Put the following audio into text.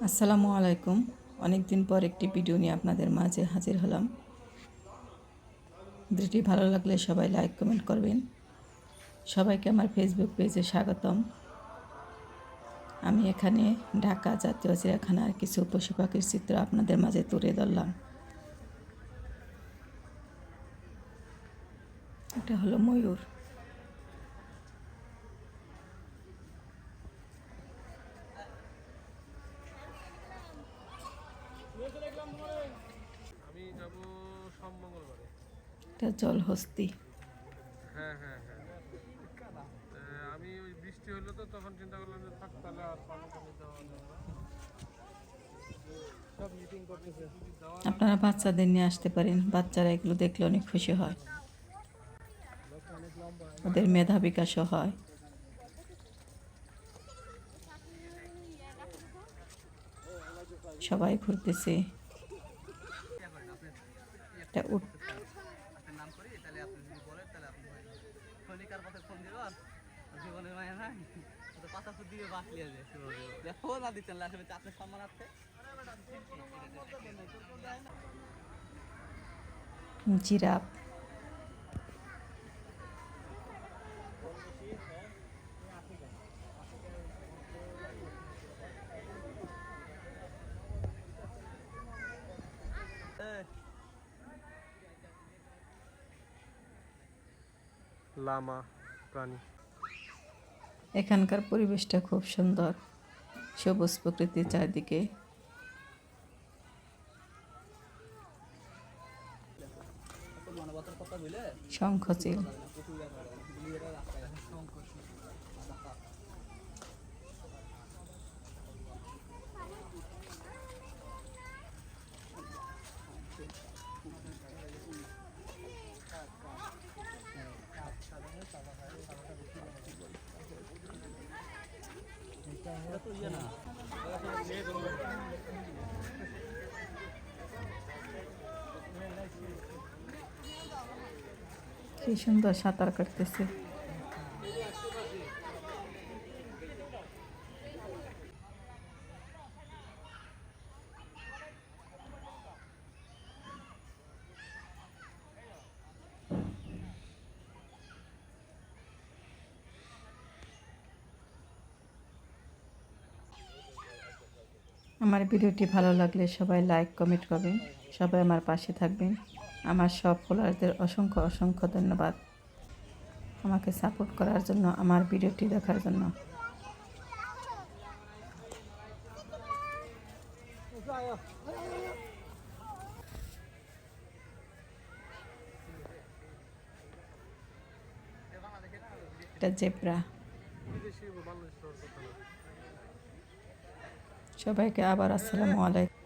আসসালামু আলাইকুম। অনেক দিন পর একটি ভিডিও নিয়ে আপনাদের মাঝে হাজির হলাম। ভিডিওটি ভালো লাগলে সবাই লাইক কমেন্ট করবেন। সবাইকে আমার ফেসবুক পেজে স্বাগতম। আমি এখানে ঢাকা জাতীয় চিড়িয়াখানার কিছু পশু পাখির চিত্র আপনাদের মাঝে তুলে ধরলাম। এটা হলো ময়ূর। আমি যাব সোম মঙ্গলবারে। এটা জলহস্তি। হ্যাঁ হ্যাঁ হ্যাঁ আমি ওই বৃষ্টি হলো তো তখন চিন্তা করলাম যে থাক তাহলে আর পানি টানি দেওয়া যাবে না। সব মিটিং করতেছে আপনারা বাচ্চাদের নিয়ে আসতে পারেন, বাচ্চারা এগুলো দেখলে অনেক খুশি হয়, অনেক লম্বা। ওদের মেধা বিকাশও হয়। সবাই ঘুরতেছে। এটা উট। নাম করি তাহলে আপনি যদি বলেন তাহলে আপনি সৈনিকার পথে ফোন দিল আর জীবনের মায়া নাই তো পাতা ফুট দিয়ে বাঁচ লিয়ে যায় ফোন না দিচ্ছেন আসলে আপনার সম্মান আছে জিরাফ। লামা প্রাণী। এখানকার পরিবেশটা খুব সুন্দর, সবুজ প্রকৃতির চারদিকে। মানবতার কথা বলে শঙ্খচিল। তো ইয়ে না কি সুন্দর সাঁতার কাটতেছে। আমার ভিডিওটি ভালো লাগলে সবাই লাইক কমেন্ট করবেন, সবাই আমার পাশে থাকবেন। আমার সব ফলোয়ারদের অসংখ্য অসংখ্য ধন্যবাদ আমাকে সাপোর্ট করার জন্য, আমার ভিডিওটি দেখার জন্য। এটা জেব্রা। বিদেশি বাংলাদেশ কথা না। সবাইকে আবার আসসালামু আলাইকুম।